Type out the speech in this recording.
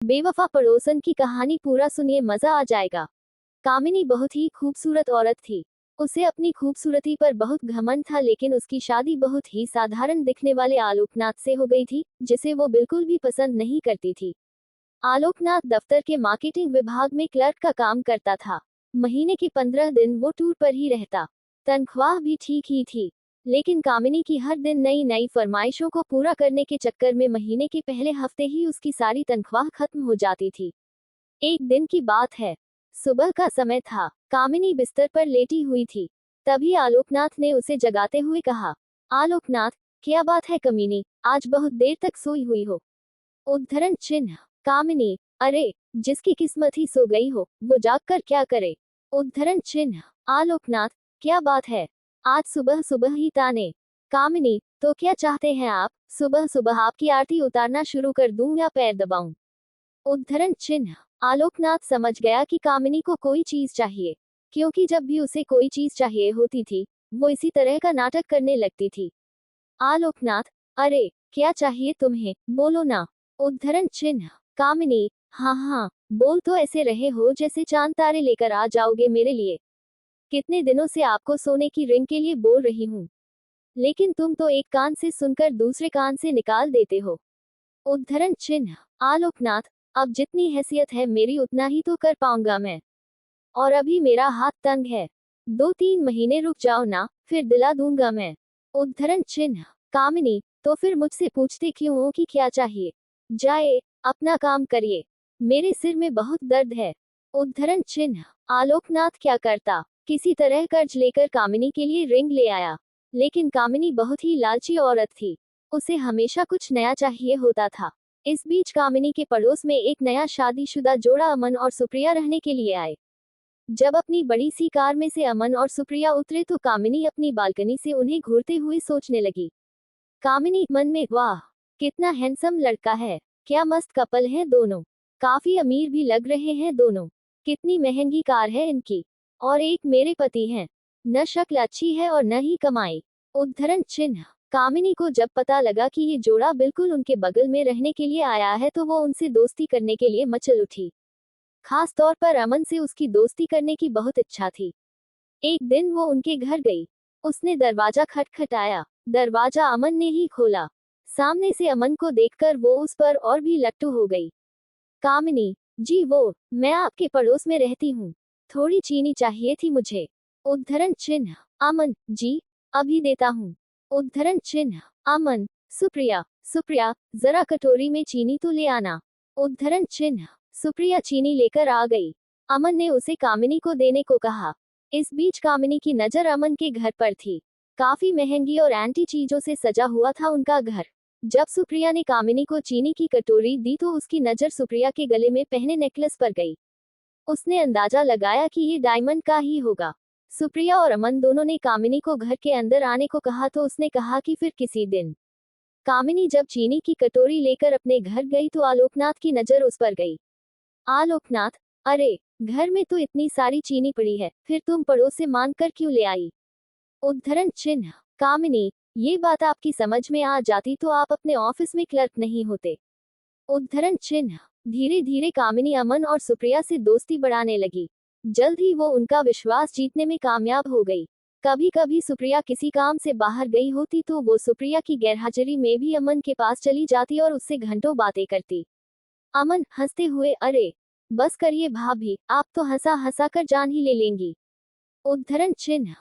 बेवफा पड़ोसन की कहानी पूरा सुनिए, मजा आ जाएगा। कामिनी बहुत ही खूबसूरत औरत थी। उसे अपनी खूबसूरती पर बहुत घमंड था, लेकिन उसकी शादी बहुत ही साधारण दिखने वाले आलोकनाथ से हो गई थी, जिसे वो बिल्कुल भी पसंद नहीं करती थी। आलोकनाथ दफ्तर के मार्केटिंग विभाग में क्लर्क का काम करता था। महीने के 15 दिन वो टूर पर ही रहता। तनख्वाह भी ठीक ही थी, लेकिन कामिनी की हर दिन नई नई फरमाइशों को पूरा करने के चक्कर में महीने के पहले हफ्ते ही उसकी सारी तनख्वाह खत्म हो जाती थी। एक दिन की बात है, सुबह का समय था। कामिनी बिस्तर पर लेटी हुई थी। तभी आलोकनाथ ने उसे जगाते हुए कहा, आलोकनाथ, क्या बात है कमीनी, आज बहुत देर तक सोई हुई हो? उद्धरण चिन्ह। कामिनी, अरे, जिसकी किस्मत ही सो गई हो, वो जागकर क्या करे? उद्धरण चिन्ह। आलोकनाथ, क्या बात है, आज सुबह सुबह ही ताने? कामिनी, तो क्या चाहते हैं आप, सुबह सुबह आपकी आरती उतारना शुरू कर दूं या पैर दबाऊं? उद्धरण चिन्ह। आलोकनाथ समझ गया कि कामिनी को कोई चीज चाहिए, क्योंकि जब भी उसे कोई चीज चाहिए होती थी, वो इसी तरह का नाटक करने लगती थी। आलोकनाथ, अरे, क्या चाहिए तुम्हें, बोलो ना? उद्धरण चिन्ह। कामिनी, हाँ हाँ, बोल तो ऐसे रहे हो जैसे चांद तारे लेकर आ जाओगे मेरे लिए। कितने दिनों से आपको सोने की रिंग के लिए बोल रही हूँ, लेकिन तुम तो एक कान से सुनकर दूसरे कान से निकाल देते हो। उद्धरण चिन्ह। आलोकनाथ, अब जितनी हैसियत है मेरी उतना ही तो कर पाऊंगा मैं, और अभी मेरा हाथ तंग है। 2-3 महीने रुक जाओ ना, फिर दिला दूंगा मैं। उद्धरण चिन्ह। कामिनी, तो फिर मुझसे पूछते क्यों हो कि क्या चाहिए? जाए, अपना काम करिए, मेरे सिर में बहुत दर्द है। उद्धरण चिन्ह। आलोकनाथ क्या करता, किसी तरह कर्ज लेकर कामिनी के लिए रिंग ले आया। लेकिन कामिनी बहुत ही लालची औरत थी, उसे हमेशा कुछ नया चाहिए होता था। इस बीच कामिनी के पड़ोस में एक नया शादीशुदा जोड़ा अमन और सुप्रिया रहने के लिए आए। जब अपनी बड़ी सी कार में से अमन और सुप्रिया उतरे तो कामिनी अपनी बालकनी से उन्हें घूरते हुए सोचने लगी। कामिनी मन में, वाह, कितना हैंडसम लड़का है, क्या मस्त कपल है दोनों, काफी अमीर भी लग रहे हैं दोनों, कितनी महंगी कार है इनकी, और एक मेरे पति हैं, न शक्ल अच्छी है और न ही कमाई। उद्धरण चिन्ह। कामिनी को जब पता लगा कि ये जोड़ा बिल्कुल उनके बगल में रहने के लिए आया है तो वो उनसे दोस्ती करने के लिए मचल उठी। खास तौर पर अमन से उसकी दोस्ती करने की बहुत इच्छा थी। एक दिन वो उनके घर गई। उसने दरवाजा खटखटाया। दरवाजा अमन ने ही खोला। सामने से अमन को देखकर वो उस पर और भी लट्टू हो गई। कामिनी, जी वो, मैं आपके पड़ोस में रहती हूँ, थोड़ी चीनी चाहिए थी मुझे। उद्धरण चिन्ह। अमन, जी, अभी देता हूँ। उद्धरण चिन्ह। अमन, सुप्रिया, सुप्रिया, जरा कटोरी में चीनी तो ले आना। उद्धरण चिन्ह। सुप्रिया चीनी लेकर आ गई। अमन ने उसे कामिनी को देने को कहा। इस बीच कामिनी की नजर अमन के घर पर थी। काफी महंगी और एंटी चीजों से सजा हुआ था उनका घर। जब सुप्रिया ने कामिनी को चीनी की कटोरी दी तो उसकी नजर सुप्रिया के गले में पहने नेकलेस पर गई। उसने अंदाजा लगाया कि ये डायमंड का ही होगा। सुप्रिया और अमन दोनों ने कामिनी को घर के अंदर आने को कहा तो उसने कहा कि फिर किसी दिन। कामिनी जब चीनी की कटोरी लेकर अपने घर गई तो आलोकनाथ की नजर उस पर गई। आलोकनाथ, अरे, घर में तो इतनी सारी चीनी पड़ी है, फिर तुम पड़ोस से मांग कर क्यों ले आई? उद्धरण चिन्ह। कामिनी, ये बात आपकी समझ में आ जाती तो आप अपने ऑफिस में क्लर्क नहीं होते। उद्धरण चिन्ह। धीरे धीरे कामिनी अमन और सुप्रिया से दोस्ती बढ़ाने लगी। जल्द ही वो उनका विश्वास जीतने में कामयाब हो गई। कभी कभी सुप्रिया किसी काम से बाहर गई होती तो वो सुप्रिया की गैरहाजिरी में भी अमन के पास चली जाती और उससे घंटों बातें करती। अमन हंसते हुए, अरे, बस करिए भाभी, आप तो हंसा हंसा कर जान ही ले लेंगी। उद्धरण चिन्ह।